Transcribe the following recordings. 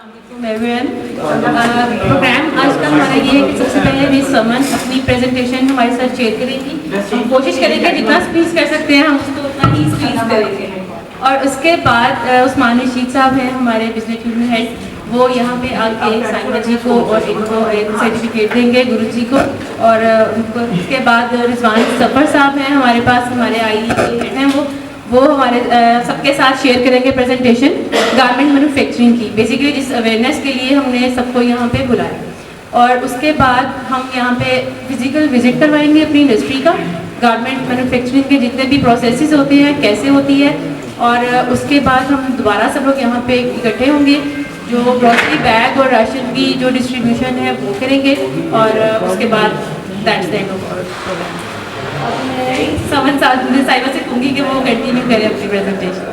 Everyone, programme आज का हमारा ये है कि सबसे पहले मिस समन अपनी प्रेजेंटेशन हमारे साथ शेयर करेंगी. हम कोशिश करेंगे जितना स्पीच कर सकते हैं हम उसको उतना ही स्पीच करेंगे. और उसके बाद उस्मान रशीद साहब हैं हमारे बिजनेस यूनिट हेड, वो यहाँ पे आके साइमा जी को और इनको एक सर्टिफिकेट देंगे, गुरु जी को. और उनको उसके बाद रिजवान सफ़र साहब हैं हमारे पास, हमारे आई हेड हैं, वो हमारे सबके साथ शेयर करेंगे प्रेजेंटेशन गारमेंट मैन्युफैक्चरिंग की. बेसिकली जिस अवेयरनेस के लिए हमने सबको यहाँ पे बुलाया. और उसके बाद हम यहाँ पे फिजिकल विजिट करवाएंगे अपनी इंडस्ट्री का, गारमेंट मैन्युफैक्चरिंग के जितने भी प्रोसेसेस होते हैं कैसे होती है. और उसके बाद हम दोबारा सब लोग यहाँ पे इकट्ठे होंगे, जो ग्रॉसरी बैग और राशन की जो डिस्ट्रीब्यूशन है वो करेंगे. और उसके बाद that's the end of our programme. Saman साहिबा से कहूँगी कि वो कंटिन्यू करें अपनी presentation.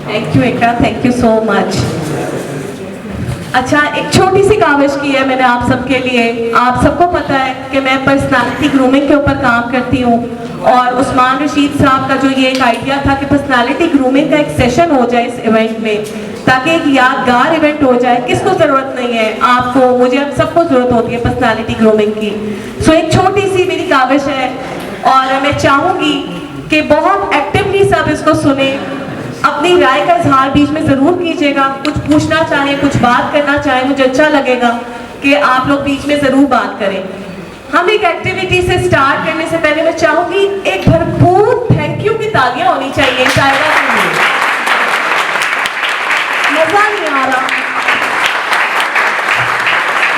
Thank you Iqra, thank you so much. अच्छा, एक छोटी सी काविश की है मैंने आप सबके लिए. आप सबको पता है कि मैं पर्सनालिटी ग्रूमिंग के ऊपर काम करती हूँ, और उस्मान रशीद साहब का जो ये एक आइडिया था कि पर्सनालिटी ग्रूमिंग का एक सेशन हो जाए इस इवेंट में, ताकि एक यादगार इवेंट हो जाए. किसको ज़रूरत नहीं है? आपको, मुझे, हम सबको ज़रूरत होती है पर्सनालिटी ग्रूमिंग की. सो एक छोटी सी मेरी काविश है, और मैं चाहूँगी कि बहुत एक्टिवली सब इसको सुने, अपनी राय का इजहार बीच में ज़रूर कीजिएगा. कुछ पूछना चाहें, कुछ बात करना चाहें, मुझे अच्छा लगेगा कि आप लोग बीच में ज़रूर बात करें. हम एक एक्टिविटी से स्टार्ट करने से पहले मैं चाहूँगी एक भरपूर थैंक यू की तालियां होनी चाहिए साहिबा के लिए. मज़ा नहीं आ रहा?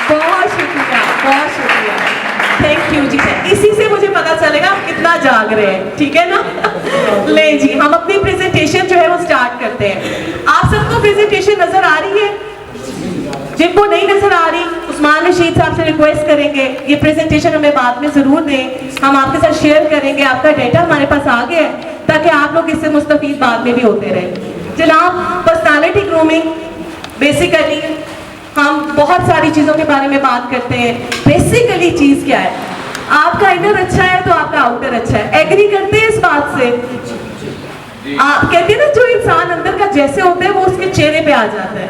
बहुत शुक्रिया, बहुत शुक्रिया, थैंक यू जी. इसी से मुझे पता चलेगा आप कितना जाग रहे हैं, ठीक है ना? ले जी, हम अपनी प्रेजेंटेशन जो है वो स्टार्ट करते हैं. आप सबको प्रेजेंटेशन नजर आ रही है? जिनको नहीं नजर आ रही, उस्मान रशीद साहब से रिक्वेस्ट करेंगे ये प्रेजेंटेशन हमें बाद में जरूर दें, हम आपके साथ शेयर करेंगे. आपका डेटा हमारे पास आ गया है ताकि आप लोग इससे मुस्तफीद बाद में भी होते रहें. जनाब, पर्सनालिटी ग्रूमिंग बेसिकली हम बहुत सारी चीज़ों के बारे में बात करते हैं. बेसिकली चीज़ क्या है? आपका इनर अच्छा है तो आपका आउटर अच्छा है. एग्री करते हैं इस बात से? आप कहते हैं ना, जो इंसान अंदर का जैसे होता है वो उसके चेहरे पे आ जाता है.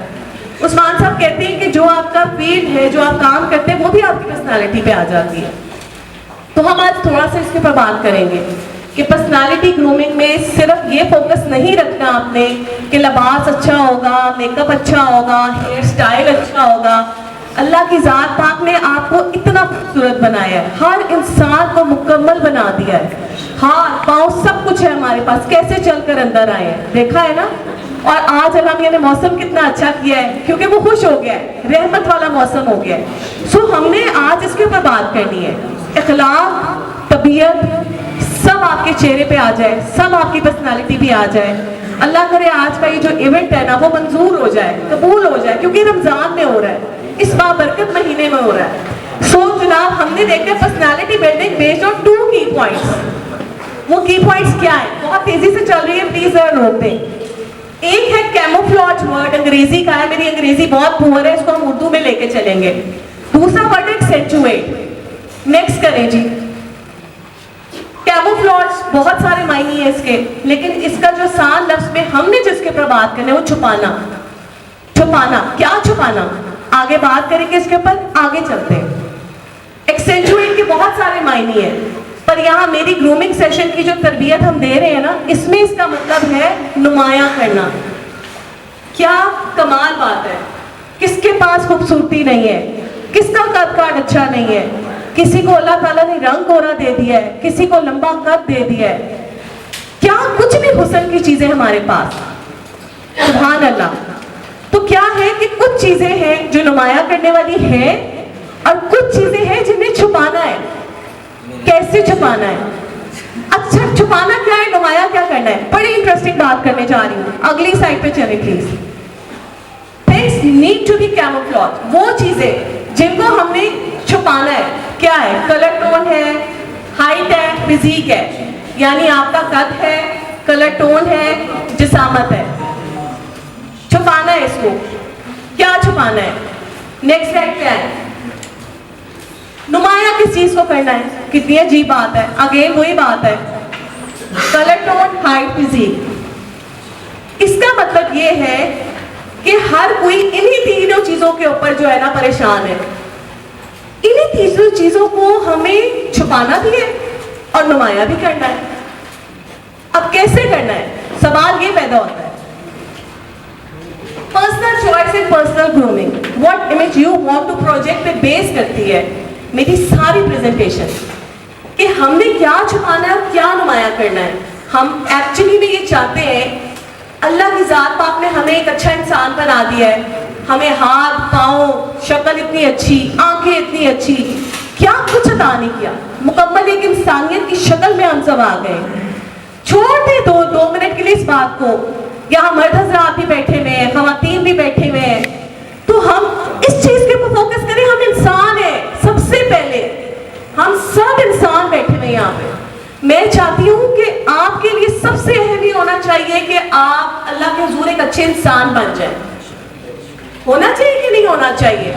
उस्मान साहब कहते हैं कि जो आपका फील्ड है, जो आप काम करते हैं, वो भी आपकी पर्सनालिटी पे आ जाती है. तो हम आज थोड़ा सा इसके ऊपर बात करेंगे कि पर्सनालिटी ग्रूमिंग में सिर्फ ये फोकस नहीं रखना आपने कि लिबास अच्छा होगा, मेकअप अच्छा होगा, हेयर स्टाइल अच्छा होगा. अल्लाह की ज़ात पाक ने आपको इतना खूबसूरत बनाया है, हर इंसान को मुकम्मल बना दिया है. हाथ पाँव सब कुछ है हमारे पास. कैसे चलकर अंदर आए हैं देखा है ना? और आज अल्लाह ने मौसम कितना अच्छा किया है, क्योंकि वो खुश हो गया है, रहमत वाला मौसम हो गया है. सो हमने आज इसके ऊपर बात करनी है. इखलाक, तबीयत सब आपके चेहरे पे आ जाए, सब आपकी पर्सनालिटी भी आ जाए. अल्लाह करे आज का ये जो इवेंट है ना वो मंजूर हो जाए, कबूल हो जाए, क्योंकि रमजान में हो रहा है, इस बाबरकत महीने में हो रहा है. सो जनाब, हमने देखा पर्सनालिटी बिल्डिंग बेस्ड ऑन 2 की पॉइंट्स. वो की पॉइंट्स क्या है? बहुत तेजी से चल रही है, प्लीज रोक दें. एक है कैमोफ्लॉज वर्ड, अंग्रेजी का है, मेरी अंग्रेजी बहुत पुअर है, इसको हम उर्दू में लेके चलेंगे. दूसरा वर्ड है एक्सेंचुएट. नेक्स्ट करें जी. कैमोफ्लॉज बहुत सारे मायने हैं इसके, लेकिन इसका जो सान लफ्ज में हमने जिसके ऊपर बात करनी है वो छुपाना. छुपाना, क्या छुपाना? आगे बात करेंगे इसके ऊपर, आगे चलते हैं. एक्सेंचुएट के बहुत सारे मायने हैं, पर यहाँ मेरी ग्रूमिंग सेशन की जो तरबियत हम दे रहे हैं ना, इसमें इसका मतलब है नुमाया करना. क्या कमाल बात है. किसके पास खूबसूरती नहीं है? किसका कद काट अच्छा नहीं है? किसी को अल्लाह ताला ने रंग गोरा दे दिया है, किसी को लंबा कद दे दिया है. क्या कुछ भी हुस्न की चीजें हमारे पास, सुभान अल्लाह. तो क्या है कि कुछ चीजें हैं जो नुमाया करने वाली है, और कुछ चीजें हैं जिन्हें छुपाना है. कैसे छुपाना है? अच्छा, छुपाना क्या है, नुमाया क्या करना है? बड़ी इंटरेस्टिंग बात करने जा रही हूँ. अगली साइड पे चलें please. Things need to be camouflaged. वो चीजें जिनको हमने छुपाना है क्या है? कलर टोन है, हाइट है, फिजिक है, यानी आपका कद है, कलर टोन है, जिसामत है. छुपाना है इसको. क्या छुपाना है? नेक्स्ट स्लाइड क्या है? नुमाया किस चीज को करना है? कितनी अजीब बात है. अगेन वही बात है, कलर टोन, हाइट, फिजिक. इसका मतलब ये है कि हर कोई इन्हीं तीनों چیزوں کے اوپر جو ہے نا پریشان ہے. انہیں تیسری چیزوں کو ہمیں چھپانا بھی ہے اور نمایاں بھی کرنا ہے. اب کیسے کرنا ہے؟ سوال یہ پیدا ہوتا ہے. Personal choice and personal grooming, what image you want to project پہ بیس کرتی ہے میری ساری پریزنٹیشن کہ ہم نے کیا چھپانا ہے اور کیا نمایاں کرنا ہے. ہم ایکچولی میں یہ چاہتے ہیں، اللہ کی ذات پاک نے ہمیں ایک اچھا انسان بنا دیا ہے، ہمیں ہاتھ پاؤں شکل اتنی اچھی، آنکھیں اتنی اچھی، کیا کچھ عطا نہیں کیا، مکمل ایک انسانیت کی شکل میں ہم سب آ گئے. چھوڑ دیں دو منٹ کے لیے اس بات کو. یہاں مرد حضرات بھی بیٹھے ہوئے ہیں، خواتین بھی بیٹھے ہوئے ہیں، تو ہم اس چیز کے اوپر فوکس کریں. ہم انسان ہیں، سب سے پہلے ہم سب انسان بیٹھے ہوئے ہیں یہاں پہ. میں چاہتی ہوں کہ آپ کے لیے سب سے اہم یہ ہونا چاہیے کہ آپ اللہ کے حضور ایک اچھے انسان بن جائیں. ہونا چاہیے کہ نہیں ہونا چاہیے؟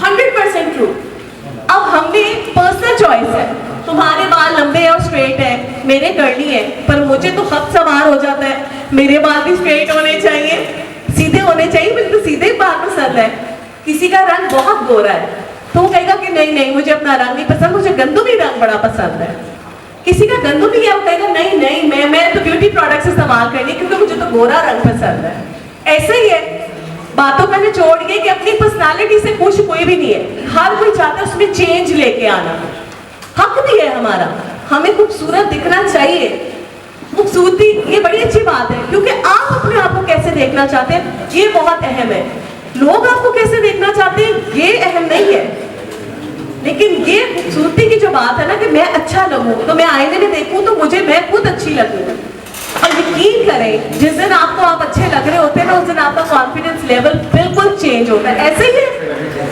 100% ٹرو. اب ہم نے پرسنل چوائس ہے. تمہارے بال لمبے اور اسٹریٹ ہیں، میرے کرلی ہیں، پر مجھے تو خط سوار ہو جاتا ہے. میرے بال بھی اسٹریٹ ہونے چاہیے، سیدھے ہونے چاہیے. مجھے تو سیدھے بال پسند ہے. کسی کا رنگ بہت گورا ہے تو وہ کہے گا کہ نہیں مجھے اپنا رنگ نہیں پسند، مجھے گندمی رنگ بڑا پسند ہے. کسی کا گندمی ہے، وہ کہے گا نہیں میں تو بیوٹی پروڈکٹس استعمال کرنی ہے کیونکہ مجھے تو گورا رنگ پسند ہے. ایسے ہی ہے. باتوں کا نچوڑیے کہ اپنی پرسنالٹی سے خوش کوئی بھی نہیں ہے. ہر کوئی چاہتا ہے اس میں چینج لے کے آنا. حق بھی ہے ہمارا، ہمیں خوبصورت دکھنا چاہیے. خوبصورتی یہ بڑی اچھی بات ہے، کیونکہ آپ اپنے آپ کو کیسے دیکھنا چاہتے ہیں یہ بہت اہم ہے. لوگ آپ کو کیسے دیکھنا چاہتے ہیں یہ اہم نہیں ہے. لیکن یہ خوبصورتی کی جو بات ہے نا کہ میں اچھا لگوں، تو میں آئینے میں دیکھوں تو میں خود اچھی لگوں. اور یقین کریں جس دن آپ کو آپ اچھے لگ رہے ہوتے ہیں نا، اس دن آپ کا کانفیڈنس لیول بالکل چینج ہوتا ہے. ایسے ہی ہے.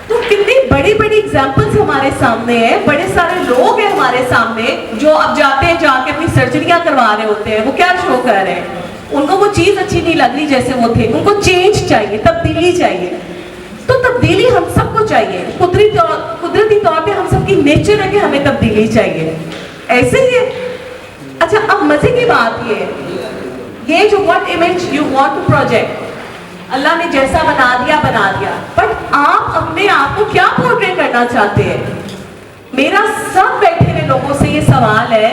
تو کتنی بڑی ایگزامپلس ہمارے سامنے ہیں. بڑے سارے لوگ ہیں ہمارے سامنے جو اب جاتے ہیں، جا کے اپنی سرجریاں کروا رہے ہوتے ہیں. وہ کیا شو کر رہے ہیں؟ ان کو وہ چیز اچھی نہیں لگ رہی جیسے وہ تھے. ان کو چینج چاہیے، تبدیلی چاہیے. تو تبدیلی ہم سب کو چاہیے. قدرتی طور پہ ہم سب کی نیچر ہے کہ ہمیں تبدیلی چاہیے. ایسے ہی ہے. اچھا اب مزے کی بات یہ ہے، یہ جو what image you want to project, اللہ نے جیسا بنا دیا، بٹ آپ اپنے آپ کو کیا پورٹریٹ کرنا چاہتے ہیں؟ میرا سب بیٹھے ہوئے لوگوں سے یہ سوال ہے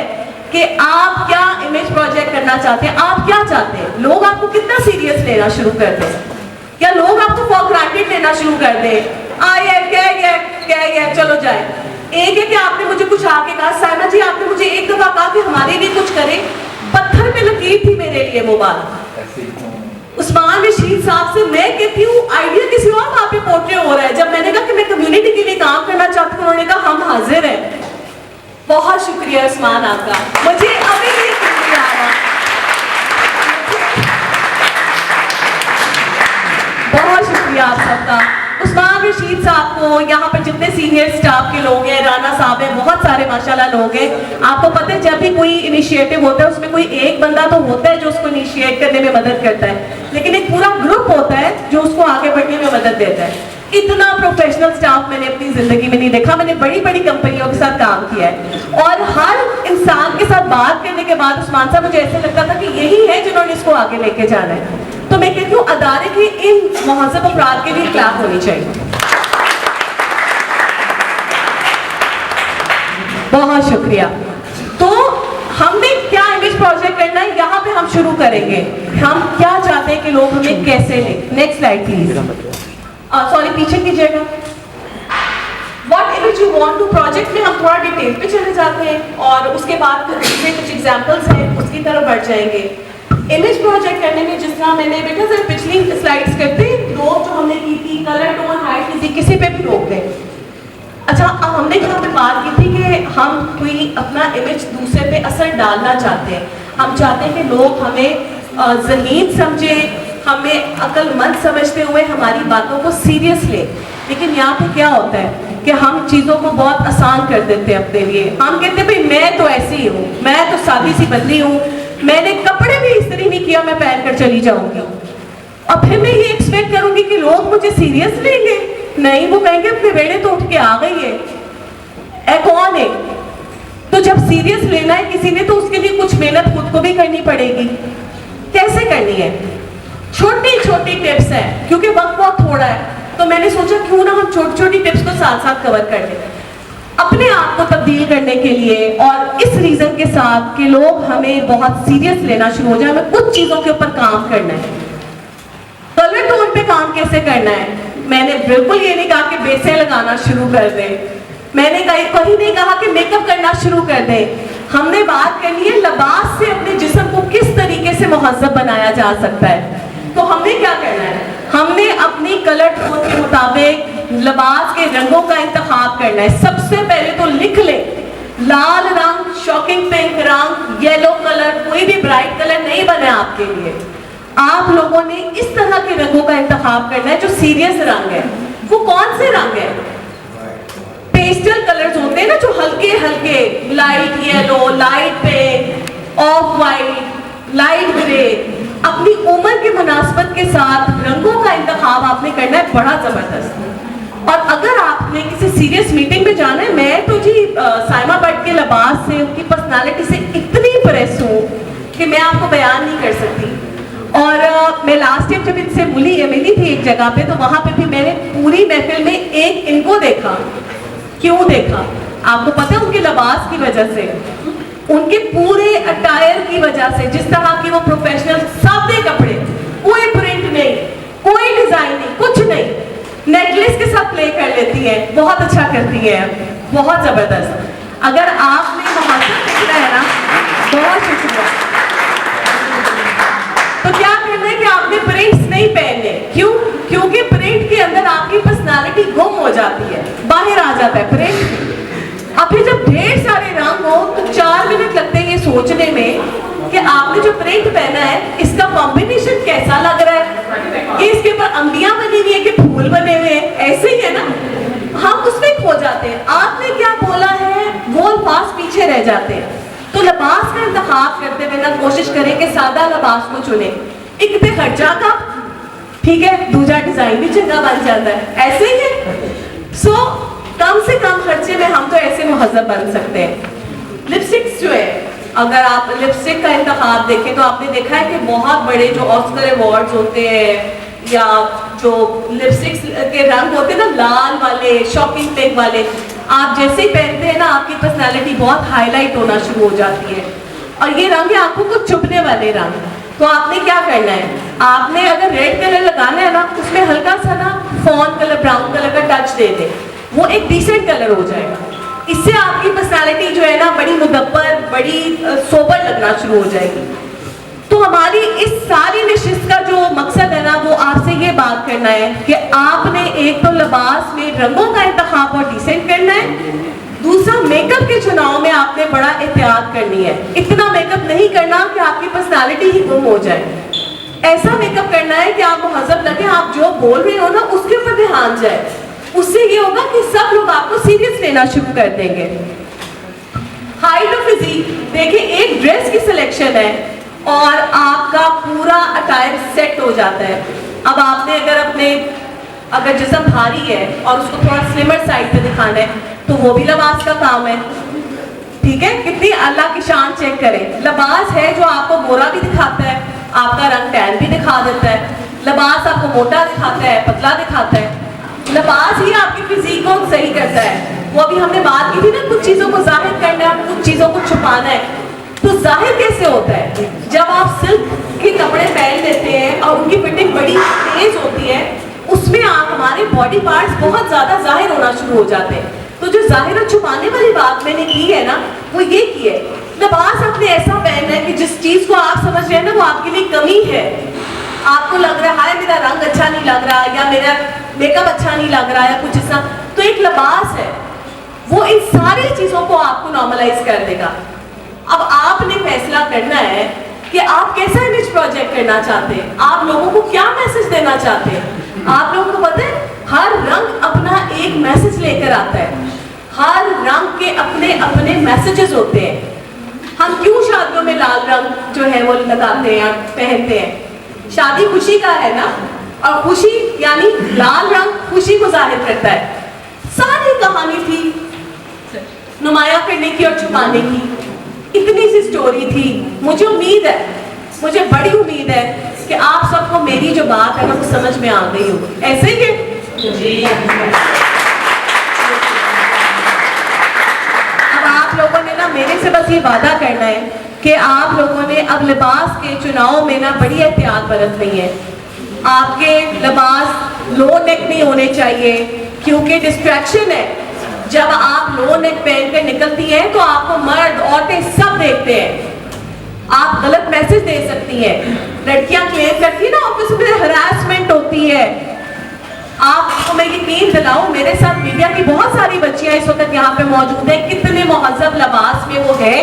کہ آپ کیا امیج پروجیکٹ کرنا چاہتے ہیں؟ آپ کیا چاہتے ہیں؟ لوگ آپ کو کتنا سیریس لینا شروع کر دیں؟ کیا لوگ آپ کو فار گرانٹیڈ لینا شروع کر دیں؟ کیا چلو جائے. ایک ہے کہ آپ نے مجھے کچھ آ کے کہا، سائمہ جی آپ نے مجھے ایک دفعہ کہا کہ ہمارے لیے کچھ کریں، پتھر پہ لکیر تھی میرے لیے وہ بات. عثمان رشید صاحب سے میں کہتی ہوں آئیڈیا کسی اور بات پہ پورٹریٹ ہو رہا ہے. جب میں نے کہا کہ میں کمیونٹی کے لیے کام کرنا چاہتی ہوں، انہوں نے کہا ہم حاضر ہیں. بہت شکریہ عثمان آپ کا. مجھے ابھی بھی شکریہ آ رہا. بہت شکریہ آپ سب کا. عثمان رشید صاحب کو، یہاں پر جتنے سینئر سٹاف کے لوگ ہیں، رانا صاحب ہیں، بہت سارے ماشاءاللہ لوگ ہیں. آپ کو پتہ ہے جب بھی کوئی انیشیٹو ہوتا ہے اس میں کوئی ایک بندہ تو ہوتا ہے جو اس کو انیشیٹ کرنے میں مدد کرتا ہے، لیکن ایک پورا گروپ ہوتا ہے جو اس کو آگے بڑھنے میں مدد دیتا ہے. اتنا پروفیشنل سٹاف میں نے اپنی زندگی میں نہیں دیکھا. میں نے بڑی کمپنیوں کے ساتھ کام کیا ہے اور ہر انسان کے ساتھ بات کرنے کے بعد عثمان صاحب مجھے ایسے لگتا تھا کہ یہی ہے جنہوں نے اس کو آگے لے کے جانا ہے. تو میں کہتی ہوں ادارے کی ان مہذب افراد کے لیے کلاس ہونی چاہیے. بہت شکریہ. تو ہم نے کیا امیج پروجیکٹ کرنا ہے یہاں پہ ہم شروع کریں گے. ہم کیا چاہتے ہیں کہ لوگ ہمیں کیسے لیں. Next slide please. سوری پیچھے کیجیے گا. What image you want to project میں ہم تھوڑا ڈیٹیل پہ چلے جاتے ہیں اور اس کے بعد کچھ ایگزامپلس ہیں اس کی طرف بڑھ جائیں گے. امیج پروجیکٹ کرنے میں جس طرح میں نے بیٹا ذرا پچھلی سلائڈس کرتے روک جو ہم نے کی تھی، کلر ٹون ہائٹ کسی پہ بھی روک دیں. اچھا اب ہم نے یہاں پہ بات کی تھی کہ ہم کوئی اپنا امیج دوسرے پہ اثر ڈالنا چاہتے ہیں. ہم چاہتے ہیں کہ لوگ ہمیں ذہین سمجھیں، ہمیں عقل مند سمجھتے ہوئے ہماری باتوں کو سیریس لیں. لیکن یہاں پہ کیا ہوتا ہے کہ ہم چیزوں کو بہت آسان کر دیتے ہیں اپنے لیے. ہم کہتے ہیں بھائی میں تو ایسی ہی ہوں، میں تو سادی سی بندی ہوں، میں نے کپڑے بھی استری نہیں کیا، میں پہن کر چلی جاؤں گی اور پھر میں یہ ایکسپیکٹ کروں گی کہ لوگ مجھے سیریس لیں گے. نہیں، وہ کہیں گے اپنے بیڑے تو اٹھ کے آ گئی ہے، اے کون ہے. تو جب سیریس لینا ہے کسی نے تو اس کے لیے کچھ محنت خود کو بھی کرنی پڑے گی. کیسے کرنی ہے؟ छोटी छोटी टिप्स हैं, क्योंकि वक्त बहुत थोड़ा है, तो मैंने सोचा क्यों ना हम छोटी छोटी टिप्स को साथ साथ कवर कर लें अपने आप को तब्दील करने के लिए, और इस रीजन के साथ कि लोग हमें बहुत सीरियस लेना शुरू हो जाए। हमें कुछ चीजों के ऊपर काम करना है। कलर टोन पे काम कैसे करना है, मैंने बिल्कुल ये नहीं कहा कि बेसें लगाना शुरू कर दें, मैंने कहीं नहीं कहा कि मेकअप करना शुरू कर दें। हमने बात करनी है लिबास से अपने जिस्म को किस तरीके से मुहज़्ज़ब बनाया जा सकता है। तो हमने क्या करना है, हमने अपनी कलर टोन के मुताबिक लिबास के रंगों का इंतखाब करना है। सबसे पहले तो लिख लें, लाल रंग, शॉकिंग पिंक रंग, येलो कलर, कोई भी ब्राइट कलर नहीं बने आपके लिए। आप लोगों ने इस तरह के रंगों का इंतखाब करना है जो सीरियस रंग है। वो कौन से रंग है? पेस्टल कलर्स होते हैं ना, जो हल्के हल्के, light yellow, light pink, of white, light grey. अपनी उम्र के मुनासबत के साथ रंगों का इंतखाब आपने करना है बड़ा जबरदस्त। और अगर आपने किसी सीरियस मीटिंग में जाना है, मैं तो जी साइमा भट्ट के लिबास से, उनकी पर्सनालिटी से इतनी इम्प्रेस हूँ कि मैं आपको बयान नहीं कर सकती। और मैं लास्ट टाइम जब इनसे मिली थी एक जगह पे, तो वहां पे भी मैंने पूरी महफिल में एक इनको देखा। क्यों देखा? आपको पता है, उनके लिबास की वजह से, उनके पूरे अटायर की वजह से, जिस तरह की वो प्रोफेशनल, सादे कपड़े, कोई प्रिंट नहीं, कोई डिजाइन नहीं, कुछ नहीं, नेकलेस के साथ प्ले कर लेती है, बहुत अच्छा करती है, बहुत जबरदस्त। अगर आपने मुहज़्ज़ब देखना है ना, बहुत शुक्रिया। तो क्या करना है कि आपने प्रिंट्स नहीं पहनने। क्यों? क्योंकि प्रिंट के अंदर आपकी पर्सनालिटी गुम हो जाती है, बाहर आ जाता है प्रिंट। अब फिर जब ढेर सारे रंग हो तो 4 मिनट लगते हैं ये सोचने में कि आपने जो प्रिंट पहना है इसका कॉम्बिनेशन कैसा लग रहा है, कि इसके ऊपर अंबियां बनी हुई है कि फूल बने हुए हैं, ऐसे ही है ना, हम उसमें खो जाते हैं। आपने क्या बोला है वो अल्फाज पीछे रह जाते हैं। तो लिबास का इंतखाब करते हुए ना कोशिश करें कि सादा लिबास को चुने। एक पे खर्चा का, ठीक है, दूसरा डिजाइन भी चंगा बन जाता है, ऐसे ही है। सो कम से कम खर्चे में हम तो ऐसे मुहज़्ज़ब बन सकते हैं। लिपस्टिक्स जो है, अगर आप लिपस्टिक का इंतखाब देखें तो आपने देखा है कि बहुत बड़े जो ऑस्कर अवार्ड्स होते हैं या जो लिपस्टिक्स के रंग होते हैं ना, लाल वाले, शॉकिंग पिंक वाले, आप जैसे ही पहनते हैं ना आपकी पर्सनालिटी बहुत हाईलाइट होना शुरू हो जाती है। और ये रंग है आंखों को चुभने वाले रंग। तो आपने क्या करना है, आपने अगर रेड कलर लगाना है ना, उसमें हल्का सा ना फॉन कलर, ब्राउन कलर का टच दे दे, वो एक डिसेंट कलर हो जाएगा। इससे आपकी पर्सनालिटी जो है ना बड़ी मुदब्बर, बड़ी सोबर लगना शुरू हो जाएगी। तो हमारी इस सारी नशिस्त का जो मकसद है ना, वो आपसे ये बात करना है कि आपने एक तो लिबास में रंगों का इंतखाब और डिसेंट करना है, दूसरा मेकअप के चुनाव में आपने बड़ा एहतियात करनी है। इतना मेकअप नहीं करना कि आपकी पर्सनालिटी ही गुम हो जाए। ऐसा मेकअप करना है कि आप मुहज़्ज़ब लगे, आप जो बोल रहे हो ना उसके ऊपर ध्यान जाए। उससे ये होगा कि सब लोग आपको सीरियस लेना शुरू कर देंगे। हाइट और फिजिक, देखिए एक ड्रेस की सिलेक्शन है और आपका पूरा अटायर सेट हो जाता है। अब आपने अगर जिस्म भारी है और उसको थोड़ा स्लिमर साइड पे दिखाना है तो वो भी लिबास का काम है, ठीक है। कितनी अल्लाह की शान चेक करें। लिबास है जो आपको गोरा भी दिखाता है, आपका रंग टैन भी दिखा देता है। लिबास आपको मोटा दिखाता है, पतला दिखाता है। लिबास ही आपकी फिजिक को सही करता है। वो अभी हमने बात की थी ना, कुछ चीजों को जाहिर करना है, कुछ चीजों को छुपाना है। तो जाहिर कैसे होता है? जब आप सिल्क के कपड़े पहन लेते हैं और उनकी फिटिंग बड़ी तेज होती है, उसमें आप हमारे बॉडी पार्ट्स बहुत ज्यादा जाहिर होना शुरू हो जाते हैं। तो जो जाहिर और छुपाने वाली बात मैंने की है ना, वो ये की है, लिबास आपने ऐसा पहनना है कि जिस चीज को आप समझ रहे हैं ना वो आपके लिए कमी है। आपको लग रहा है मेरा रंग अच्छा नहीं लग रहा, या मेरा मेकअप अच्छा नहीं लग रहा, या कुछ ऐसा, तो एक लिबास है वो इन सारी चीजों को आपको नॉर्मलाइज कर देगा। अब आपने फैसला करना है कि आप कैसा इमेज प्रोजेक्ट करना चाहते हैं, आप लोगों को क्या मैसेज देना चाहते हैं। आप लोगों को पता है हर रंग अपना एक मैसेज लेकर आता है, हर रंग के अपने अपने मैसेजेस होते हैं। हम क्यों शादियों में लाल रंग जो है वो लगाते हैं, पहनते हैं? शादी खुशी का है ना, और खुशी यानी लाल रंग खुशी को जाहिर करता है। सारी कहानी थी नुमाया करने की और छुपाने की, इतनी सी स्टोरी थी। मुझे उम्मीद है, मुझे बड़ी उम्मीद है کہ آپ سب کو میری جو بات ہے نا وہ سمجھ میں آ گئی ہو. ایسے ہی کہ اب آپ لوگوں نے نا میرے سے بس یہ وعدہ کرنا ہے کہ آپ لوگوں نے اب لباس کے چناؤ میں نا بڑی احتیاط برتنی ہے. آپ کے لباس لو نیک نہیں ہونے چاہیے کیونکہ ڈسٹریکشن ہے. جب آپ لو نیک پہن کر نکلتی ہیں تو آپ کو مرد عورتیں سب دیکھتے ہیں. آپ غلط میسج دے سکتی ہیں. لڑکیاں کلیم کرتی ہیں نا آفس میں ہراسمنٹ ہوتی ہے. آپ کو میں یقین دلاؤں میرے ساتھ میڈیا کی بہت ساری بچیاں اس وقت یہاں پہ موجود ہیں, کتنے مہذب لباس میں وہ ہے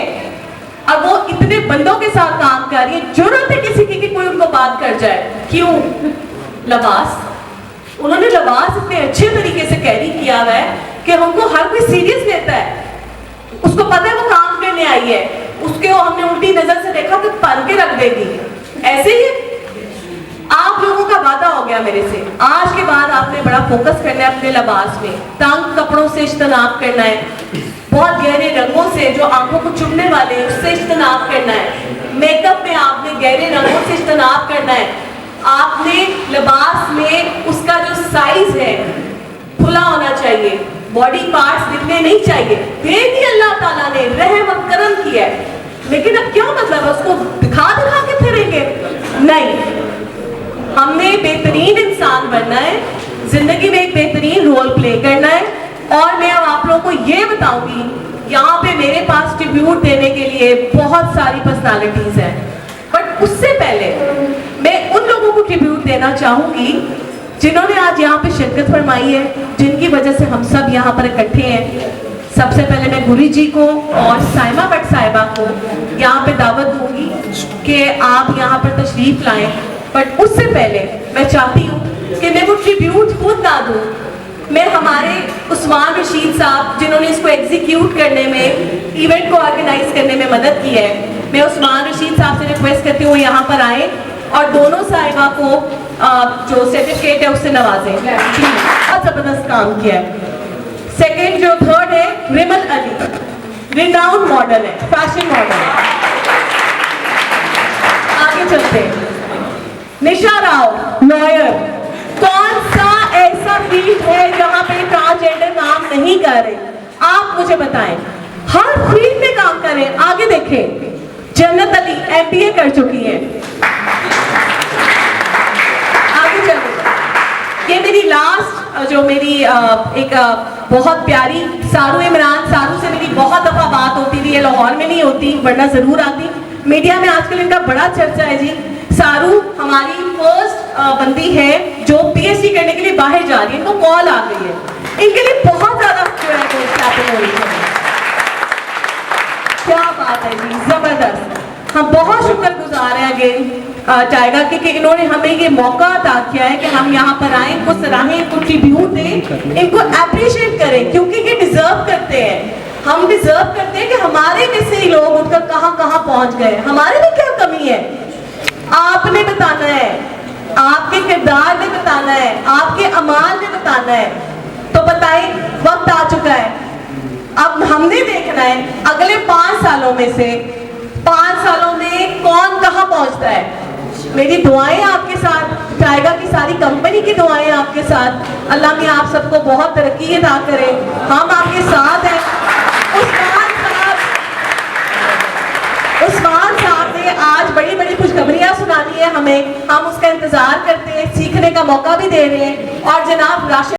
اور وہ اتنے بندوں کے ساتھ کام کر رہی ہے. ضرورت ہے کسی کی کہ کوئی ان کو بات کر جائے. کیوں؟ لباس. انہوں نے لباس اتنے اچھے طریقے سے کیری کیا ہوا ہے کہ ہم کو ہر کوئی سیریس لیتا ہے. اس کو پتہ ہے وہ کام کرنے آئی ہے. اس کے ہم نے الٹی نظر سے دیکھا کہ پن کے رکھ دے گی. ایسے ہی آپ لوگوں کا وعدہ ہو گیا میرے سے, آج کے بعد آپ نے بڑا فوکس کرنا ہے اپنے لباس میں. تنگ کپڑوں سے اجتناب کرنا ہے. بہت گہرے رنگوں سے جو آنکھوں کو چبھنے والے ہیں اس سے اجتناب کرنا ہے. میک اپ میں آپ نے گہرے رنگوں سے اجتناب کرنا ہے. آپ نے لباس میں اس کا جو سائز ہے کھلا ہونا چاہیے. باڈی پارٹس دکھنے نہیں چاہیے. دے دی اللہ تعالیٰ نے, رحم و کرم کیا ہے, لیکن اب کیا مطلب ہے اس کو دکھا دکھا کے پھریں گے؟ نہیں, ہم نے بہترین انسان بننا ہے, زندگی میں ایک بہترین رول پلے کرنا ہے. اور میں اب آپ لوگوں کو یہ بتاؤں گی, یہاں پہ میرے پاس ٹریبیوٹ دینے کے لیے بہت ساری پرسنالٹیز ہیں, بٹ اس سے پہلے میں ان لوگوں کو ٹریبیوٹ دینا چاہوں گی جنہوں نے آج یہاں پہ شرکت فرمائی ہے, جن کی وجہ سے ہم سب یہاں پر اکٹھے ہیں. سب سے پہلے میں گوری جی کو اور سائمہ بٹ صاحبہ کو یہاں پہ دعوت دوں گی کہ آپ یہاں پر تشریف لائیں. بٹ اس سے پہلے میں چاہتی ہوں کہ میں وہ ٹریبیوٹ خود نہ دوں, میں ہمارے عثمان رشید صاحب جنہوں نے اس کو ایگزیکیوٹ کرنے میں, ایونٹ کو آرگنائز کرنے میں مدد کی ہے, میں عثمان رشید صاحب سے ریکویسٹ کرتی ہوں یہاں پر آئیں اور دونوں صاحبہ کو جو سرٹیفکیٹ ہے اس سے نوازیں. بہت زبردست کام کیا ہے. سیکنڈ جو تھرڈ ہے ریمل علی, ریناؤنڈ ماڈل ہے, فیشن ماڈل ہے. آگے چلتے ہیں. نشا راؤ, لائر. کون سا ایسا فیلڈ ہے جہاں پہ ٹرانسجینڈر کام نہیں کر رہے؟ آپ مجھے بتائیں. ہر فیلڈ میں کام کر رہے ہیں. آگے دیکھیں, جنت علی MBA کر چکی ہیں. آگے چلیں. یہ میری لاسٹ جو میری ایک بہت پیاری سارو عمران, سارو سے میری بہت دفعہ بات ہوتی تھی, یہ لاہور میں نہیں ہوتی ورنہ ضرور آتی. میڈیا میں آج کل ان کا بڑا چرچا ہے جی. سارو ہماری فرسٹ بندی ہے جو PhD کرنے کے لیے باہر جا رہی ہے, ان کو کال آ گئی ہے. ان کے لیے بہت زیادہ جو ہے کلیپنگ ہو رہی ہے. کیا بات ہے جی, زبردست. ہم بہت شکر گزار ہیں اگین ٹائیگر کے کہ انہوں نے ہمیں یہ موقع عطا کیا ہے کہ ہم یہاں پر آئیں, ان کو سراہیں, ان کو ٹریبیوٹ دیں, ان کو اپریشیٹ کریں کیونکہ یہ ڈیزرو کرتے ہیں. ہم ڈیزرو کرتے ہیں کہ ہمارے میں سے ہی لوگ ان کا کہاں کہاں پہنچ گئے. ہمارے میں کیا کمی ہے آپ نے بتانا ہے, آپ کے کردار میں بتانا ہے, آپ کے اعمال میں بتانا ہے. تو بتائیں, وقت آ چکا ہے. اب ہم نے دیکھنا ہے اگلے 5 سالوں میں سے 5 سالوں میں کون کہاں پہنچتا ہے. میری دعائیں آپ کے ساتھ, ٹائیگر کی ساری کمپنی کی دعائیں آپ کے ساتھ. اللہ میں آپ سب کو بہت ترقی عطا کرے. ہم آپ کے ساتھ ہیں. عثمان صاحب نے آج بڑی بڑی خوشخبریاں سنانی ہے ہمیں, ہم اس کا انتظار کرتے ہیں, سیکھنے کا موقع بھی دے رہے ہیں. اور جناب راشد